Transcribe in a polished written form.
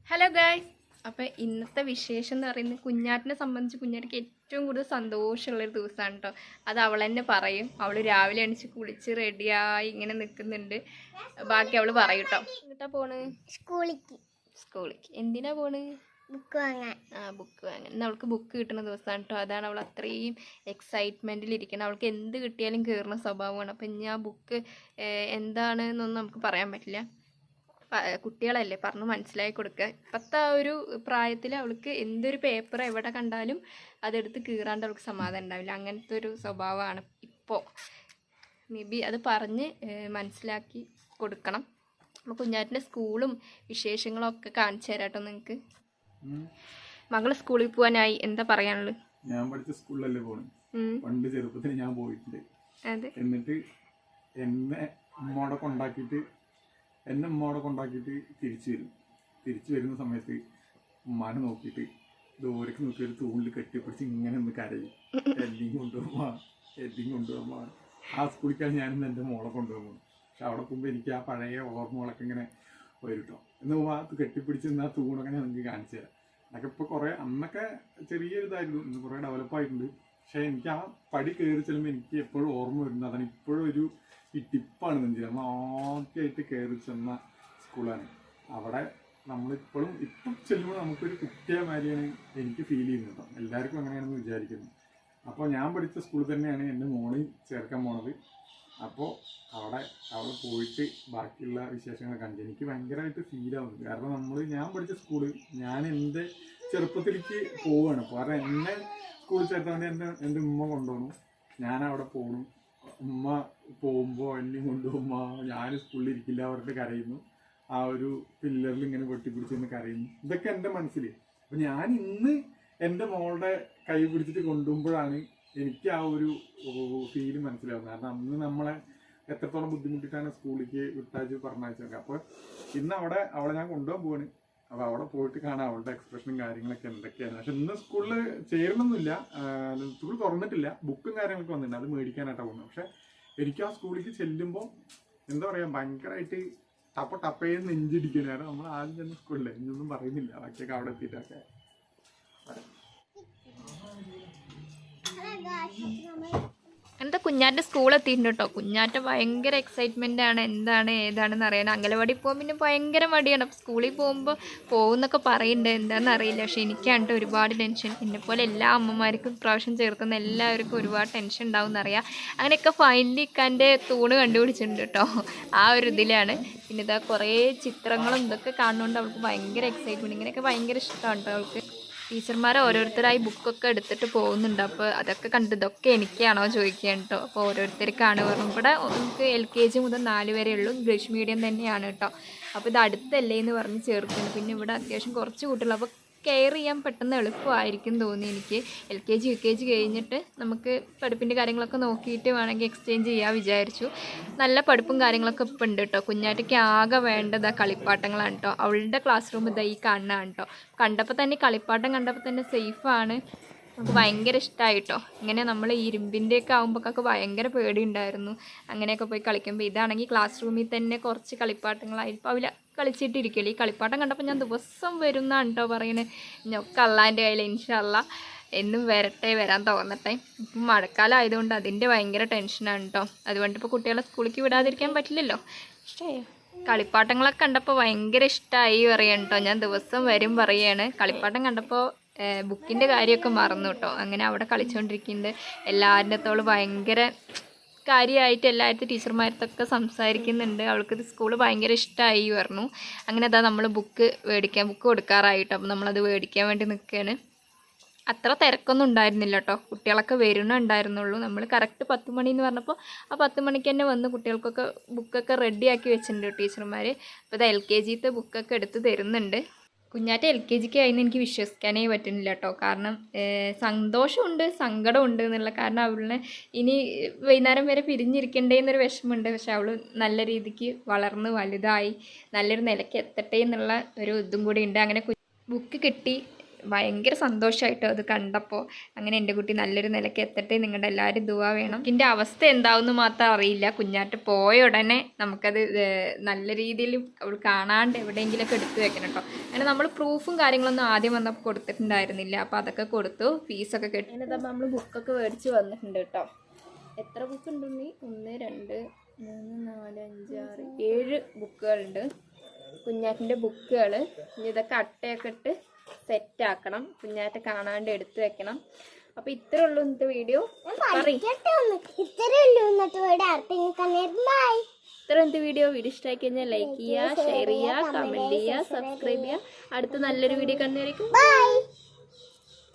Hello guys. അപ്പോൾ ഇന്നത്തെ വിശേഷം എന്ന് പറയുന്നത് കുഞ്ഞാറ്റിനെ സംബന്ധിച്ച് കുഞ്ഞാറ്റിക്ക് ഏറ്റവും കൂടുതൽ സന്തോഷമുള്ളൊരു ദിവസമാണ് കേട്ടോ. അത് അവൾ തന്നെ പറയും. അവൾ രാവിലെ എണീച്ച് കുളിച്ച് റെഡിയായി ഇങ്ങനെ നിൽക്കുന്നുണ്ട്. ബാക്കി അവൾ പറയും കേട്ടോ. എന്നിട്ടാ പോണ്? സ്കൂളിലേക്ക്. എന്തിനാ പോണ്? ബുക്ക് വാങ്ങാൻ. ബുക്ക് വാങ്ങാൻ. ഇന്ന് അവൾക്ക് ബുക്ക് കിട്ടുന്ന ദിവസമാണ് കേട്ടോ. അതാണ് അവൾ അത്രയും എക്സൈറ്റ്മെൻറ്റിലിരിക്കണം. അവൾക്ക് എന്ത് കിട്ടിയാലും കയറുന്ന സ്വഭാവമാണ്. അപ്പം ഇനി ആ ബുക്ക് എന്താണെന്നൊന്നും നമുക്ക് പറയാൻ പറ്റില്ല. കുട്ടികളല്ലേ, പറഞ്ഞ് മനസ്സിലാക്കി കൊടുക്കുക. ഇപ്പോഴത്തെ ആ ഒരു പ്രായത്തിൽ അവൾക്ക് എന്തൊരു പേപ്പർ എവിടെ കണ്ടാലും അതെടുത്ത് കീറാണ്ട് അവൾക്ക് സമാധാനം ഉണ്ടാവില്ല. അങ്ങനത്തെ ഒരു സ്വഭാവമാണ് ഇപ്പോൾ. മേ ബി അത് പറഞ്ഞ് മനസ്സിലാക്കി കൊടുക്കണം. അപ്പോൾ കുഞ്ഞാറ്റിൻ്റെ സ്കൂളും വിശേഷങ്ങളും ഒക്കെ കാണിച്ചു തരാട്ടോ നിങ്ങൾക്ക്. മകള് സ്കൂളിൽ പോകാനായി. എന്താ പറയാനുള്ളത്? ഞാൻ പഠിച്ച സ്കൂളിലല്ലേ പോണേ. പണ്ട് ചെറുപ്പത്തിൽ ഞാൻ പോയിട്ടുണ്ട്. എന്നിട്ട് എന്നെ ഉമ്മോടെ കൊണ്ടാക്കിയിട്ട് തിരിച്ചു വരുന്ന സമയത്ത് ഉമ്മാനെ നോക്കിയിട്ട് ദൂരക്ക് നോക്കി ഒരു തൂണിൽ കെട്ടിപ്പിടിച്ച് ഇങ്ങനെ ഒന്ന് കരയും. എല്ലാം കൊണ്ടുപോകുമ്പോ ആ സ്കൂളിലേക്കാണ് ഞാനിന്ന് എൻ്റെ മോളെ കൊണ്ടുപോകുന്നത്. പക്ഷെ അവിടെ പോകുമ്പോൾ എനിക്ക് ആ പഴയ ഓർമ്മകളൊക്കെ ഇങ്ങനെ വരും. എന്ന് പോകുമ്പോൾ കെട്ടിപ്പിടിച്ച് ആ തൂണൊക്കെ ഞാൻ നിങ്ങൾക്ക് കാണിച്ചു തരാം. അതൊക്കെ ഇപ്പോൾ കുറേ അന്നൊക്കെ ചെറിയൊരിതായിരുന്നു, ഇന്ന് കുറേ ഡെവലപ്പായിട്ടുണ്ട്. പക്ഷേ എനിക്ക് ആ പടി കയറി ചെല്ലുമ്പോൾ എനിക്ക് എപ്പോഴും ഓർമ്മ വരുന്നത് അതാണ്. ഇപ്പോഴും ഒരു ഈ ടിപ്പാണ് നെഞ്ചിൽ. നമ്മൾ ആദ്യമായിട്ട് കയറി ചെന്ന സ്കൂളാണ്. അവിടെ നമ്മളിപ്പോഴും ഇപ്പം ചെല്ലുമ്പോൾ നമുക്കൊരു കുട്ടിയെ മാതിരിയാണ് എനിക്ക് ഫീൽ ചെയ്യുന്നത്. എല്ലാവർക്കും അങ്ങനെയാണെന്ന് വിചാരിക്കുന്നു. അപ്പോൾ ഞാൻ പഠിച്ച സ്കൂളിൽ തന്നെയാണ് എൻ്റെ മോളെ ചേർക്കാൻ പോണത്. അപ്പോൾ അവിടെ പോയിട്ട് ബാക്കിയുള്ള വിശേഷങ്ങൾ കണ്ട് എനിക്ക് ഭയങ്കരമായിട്ട് ഫീലാവുന്നുണ്ട്. കാരണം ഞാൻ പഠിച്ച സ്കൂള് ഞാൻ എൻ്റെ ചെറുപ്പത്തിലേക്ക് പോവുകയാണ്. കാരണം എന്നെ സ്കൂളിൽ ചേർത്താൻ വേണ്ടി എൻ്റെ ഉമ്മ കൊണ്ടുപോകണം. ഞാനവിടെ പോകണം. ഉമ്മ പോകുമ്പോൾ എന്നെ കൊണ്ടുപോകുമ്പോൾ ഞാൻ സ്കൂളിൽ ഇരിക്കില്ല അവരുടെ കരയുന്നു. ആ ഒരു പില്ലറിൽ ഇങ്ങനെ വെട്ടിപ്പിടിച്ചെന്ന് കരയുന്നു. ഇതൊക്കെ എൻ്റെ മനസ്സിൽ. അപ്പം ഞാൻ ഇന്ന് എൻ്റെ മോളുടെ കൈ പിടിച്ചിട്ട് കൊണ്ടുപോകുമ്പോഴാണ് എനിക്ക് ആ ഒരു ഫീല് മനസ്സിലാവുന്നത്. കാരണം അന്ന് നമ്മളെ എത്രത്തോളം ബുദ്ധിമുട്ടിട്ടാണ് സ്കൂളിലേക്ക് വിട്ടാച്ച് പറഞ്ഞയച്ചത്. അപ്പോൾ ഇന്ന് അവളെ ഞാൻ കൊണ്ടുപോകാൻ പോവാണ്. അപ്പോൾ അവിടെ പോയിട്ട് കാണാം അവളുടെ എക്സ്പ്രഷനും കാര്യങ്ങളൊക്കെ എന്തൊക്കെയാണ്. പക്ഷെ ഇന്ന് സ്കൂളിൽ ചേരണമെന്നില്ല, സ്കൂൾ തുറന്നിട്ടില്ല. ബുക്കും കാര്യങ്ങളൊക്കെ വന്നിട്ടുണ്ട്, അത് മേടിക്കാനായിട്ടാണ് പോകുന്നത്. പക്ഷെ എനിക്ക് ആ സ്കൂളിലേക്ക് ചെല്ലുമ്പോൾ എന്താ പറയുക, ഭയങ്കരമായിട്ട് ടപ്പേന്ന് നെഞ്ചിടിക്കുന്നു. കാരണം നമ്മൾ ആദ്യം ചെന്ന സ്കൂളിൽ ഇതൊന്നും പറയുന്നില്ല, ബാക്കിയൊക്കെ അവിടെ എത്തിയിട്ടൊക്കെ. എന്താ കുഞ്ഞാറ്റ സ്കൂളെത്തിയിട്ടുണ്ട് കേട്ടോ. കുഞ്ഞാറ്റ ഭയങ്കര എക്സൈറ്റ്മെൻ്റ് ആണ്, എന്താണ് ഏതാണെന്ന് അറിയാൻ. അംഗനവാടി പോകുമ്പോൾ പിന്നെ ഭയങ്കര മടിയാണ്. സ്കൂളിൽ പോകുന്നൊക്കെ പറയുന്നുണ്ട്, എന്താണെന്ന് അറിയില്ല. പക്ഷേ എനിക്കാണ്ട് ഒരുപാട് ടെൻഷൻ. എന്നെപ്പോലെ എല്ലാ അമ്മമാർക്കും പ്രാവശ്യം ചേർക്കുന്ന എല്ലാവർക്കും ഒരുപാട് ടെൻഷൻ ഉണ്ടാവും എന്നറിയാം. അങ്ങനെയൊക്കെ ഫൈനലി ഇക്കാൻ്റെ തൂണ് കണ്ടുപിടിച്ചിട്ടുണ്ട് കേട്ടോ. ആ ഒരു ഇതിലാണ്. പിന്നെ ഇതാ കുറേ ചിത്രങ്ങളും ഇതൊക്കെ കാണുന്നതുകൊണ്ട് അവൾക്ക് ഭയങ്കര എക്സൈറ്റ്മെൻറ്റ്. ഇങ്ങനെയൊക്കെ ഭയങ്കര ഇഷ്ടമാണ് കേട്ടോ അവൾക്ക്. ടീച്ചർമാരെ ഓരോരുത്തരായി ബുക്കൊക്കെ എടുത്തിട്ട് പോകുന്നുണ്ട്. അപ്പോൾ അതൊക്കെ കണ്ട് ഇതൊക്കെ എനിക്കാണോ ചോദിക്കുകയാണ് കേട്ടോ. അപ്പോൾ ഓരോരുത്തർക്കാണ് പറഞ്ഞു. ഇവിടെ നമുക്ക് LKG മുതൽ 4 വരെ ഉള്ളൂ. ഇംഗ്ലീഷ് മീഡിയം തന്നെയാണ് കേട്ടോ. അപ്പോൾ ഇത് അടുത്തല്ലേ എന്ന് പറഞ്ഞ് ചേർക്കുന്നു. പിന്നെ ഇവിടെ അത്യാവശ്യം കുറച്ച് കുട്ടികൾ, അപ്പോൾ കെയർ ചെയ്യാൻ പെട്ടെന്ന് എളുപ്പമായിരിക്കും തോന്നി എനിക്ക്. LKG UKG കഴിഞ്ഞിട്ട് നമുക്ക് പഠിപ്പിൻ്റെ കാര്യങ്ങളൊക്കെ നോക്കിയിട്ട് വേണമെങ്കിൽ എക്സ്ചേഞ്ച് ചെയ്യാൻ വിചാരിച്ചു. നല്ല പഠിപ്പും കാര്യങ്ങളൊക്കെ ഇപ്പം ഉണ്ട് കേട്ടോ. കുഞ്ഞാറ്റയ്ക്ക് ആകെ വേണ്ടത് കളിപ്പാട്ടങ്ങളാണ് കേട്ടോ. അവളുടെ ക്ലാസ് റൂം ഇതാ ഈ കാണാണ് കേട്ടോ. കണ്ടപ്പോൾ തന്നെ കളിപ്പാട്ടം കണ്ടപ്പോൾ തന്നെ സേഫാണ്. നമുക്ക് ഭയങ്കര ഇഷ്ടമായിട്ടോ. ഇങ്ങനെ നമ്മൾ ഇരുമ്പിൻ്റെയൊക്കെ ആകുമ്പോഴൊക്കെ ഭയങ്കര പേടിയുണ്ടായിരുന്നു അങ്ങനെയൊക്കെ പോയി കളിക്കുമ്പോൾ. ഇതാണെങ്കിൽ ക്ലാസ് റൂമിൽ തന്നെ കുറച്ച് കളിപ്പാട്ടങ്ങളായിരിക്കും അവൽ കളിച്ചിട്ടിരിക്കില്ല. ഈ കളിപ്പാട്ടം കണ്ടപ്പോൾ ഞാൻ ദിവസം വരുന്നതാണ് കേട്ടോ പറയുന്നത്. ഞൊക്കെ അള്ളാൻ്റെ കയ്യിൽ ഇൻഷാ അള്ളാ എന്നും വരാൻ തോന്നട്ടെ. ഇപ്പം മഴക്കാലം ആയതുകൊണ്ട് അതിൻ്റെ ഭയങ്കര ടെൻഷനാണ് കേട്ടോ. അതുകൊണ്ട് ഇപ്പോൾ കുട്ടികളെ സ്കൂളിലേക്ക് വിടാതിരിക്കാൻ പറ്റില്ലല്ലോ. ഇഷ്ടമായോ? കളിപ്പാട്ടങ്ങളൊക്കെ കണ്ടപ്പോൾ ഭയങ്കര ഇഷ്ടമായി പറയുകയാണ് കേട്ടോ. ഞാൻ ദിവസം വരും പറയുകയാണ്. കളിപ്പാട്ടം കണ്ടപ്പോൾ ബുക്കിൻ്റെ കാര്യമൊക്കെ മറന്നു കേട്ടോ. അങ്ങനെ അവിടെ കളിച്ചുകൊണ്ടിരിക്കുന്നുണ്ട്. എല്ലാവരുടെ അടുത്തോളം ഭയങ്കര കാര്യമായിട്ട് എല്ലായിടത്തും ടീച്ചർമാരത്തൊക്കെ സംസാരിക്കുന്നുണ്ട്. അവൾക്കിത് സ്കൂൾ ഭയങ്കര ഇഷ്ടമായി പറഞ്ഞു. അങ്ങനെ അതാ നമ്മൾ ബുക്ക് കൊടുക്കാറായിട്ടോ. അപ്പോൾ നമ്മളത് മേടിക്കാൻ വേണ്ടി നിൽക്കുകയാണ്. അത്ര തിരക്കൊന്നും ഉണ്ടായിരുന്നില്ല കേട്ടോ. കുട്ടികളൊക്കെ വരുന്നുണ്ടായിരുന്നുള്ളൂ. നമ്മൾ കറക്റ്റ് 10 മണി എന്ന് പറഞ്ഞപ്പോൾ ആ 10 മണിക്ക് തന്നെ വന്ന് കുട്ടികൾക്കൊക്കെ ബുക്കൊക്കെ റെഡിയാക്കി വെച്ചിട്ടുണ്ട് ടീച്ചർമാർ. അപ്പോൾ ഇത് LKGത്തെ ബുക്കൊക്കെ എടുത്ത് തരുന്നുണ്ട്. കുഞ്ഞാറ്റ LKGക്ക് ആയിരുന്നു എനിക്ക് വിശ്വസിക്കാനേ പറ്റുന്നില്ല കേട്ടോ. കാരണം സന്തോഷമുണ്ട്, സങ്കടമുണ്ട് എന്നുള്ള. കാരണം അവളിനെ ഇനി വൈകുന്നേരം വരെ പിരിഞ്ഞിരിക്കണ്ടേ എന്നൊരു വിഷമമുണ്ട്. പക്ഷെ അവൾ നല്ല രീതിക്ക് വളർന്ന് വലുതായി നല്ലൊരു നിലയ്ക്ക് എത്തട്ടെ എന്നുള്ള ഒരു ഇതും കൂടി ഉണ്ട്. അങ്ങനെ ബുക്ക് കിട്ടി. ഭയങ്കര സന്തോഷമായിട്ടോ അത് കണ്ടപ്പോൾ. അങ്ങനെ എൻ്റെ കുട്ടി നല്ലൊരു നിലയ്ക്ക് എത്തട്ടെ, നിങ്ങളുടെ എല്ലാവരും ദുആ വേണം. ഇതിൻ്റെ അവസ്ഥ എന്താവുമെന്ന് മാത്രം അറിയില്ല. കുഞ്ഞാറ്റ പോയ ഉടനെ നമുക്കത് നല്ല രീതിയിൽ അവൾ കാണാണ്ട് എവിടെയെങ്കിലുമൊക്കെ എടുത്തു വെക്കണം കേട്ടോ. അങ്ങനെ നമ്മൾ പ്രൂഫും കാര്യങ്ങളൊന്നും ആദ്യം വന്നപ്പോൾ കൊടുത്തിട്ടുണ്ടായിരുന്നില്ല. അപ്പോൾ അതൊക്കെ കൊടുത്തു, ഫീസൊക്കെ കെട്ടി. അങ്ങനെ നമ്മൾ ബുക്കൊക്കെ മേടിച്ച് വന്നിട്ടുണ്ട് കേട്ടോ. എത്ര ബുക്ക് ഉണ്ടെന്ന്? 1 2 3 4 5 6 7 ബുക്കുകളുണ്ട്. കുഞ്ഞാറ്റിൻ്റെ ബുക്കുകൾ. ഇനി ഇതൊക്കെ അട്ടയൊക്കെ ഇട്ട് സെറ്റാക്കണം. കുഞ്ഞാറ്റ കാണാണ്ട് എടുത്തു വെക്കണം. അപ്പോൾ ഇത്രേ ഉള്ളൂ ഇന്നത്തെ വീഡിയോ. ഇന്നത്തെ വീഡിയോ ഇഷ്ടമായി കഴിഞ്ഞാൽ ലൈക്ക് ചെയ്യുക, ഷെയർ ചെയ്യുക, കമൻറ്റ് ചെയ്യുക, സബ്സ്ക്രൈബ് ചെയ്യുക. അടുത്ത നല്ലൊരു വീഡിയോ കണ്ടുവരേക്കും.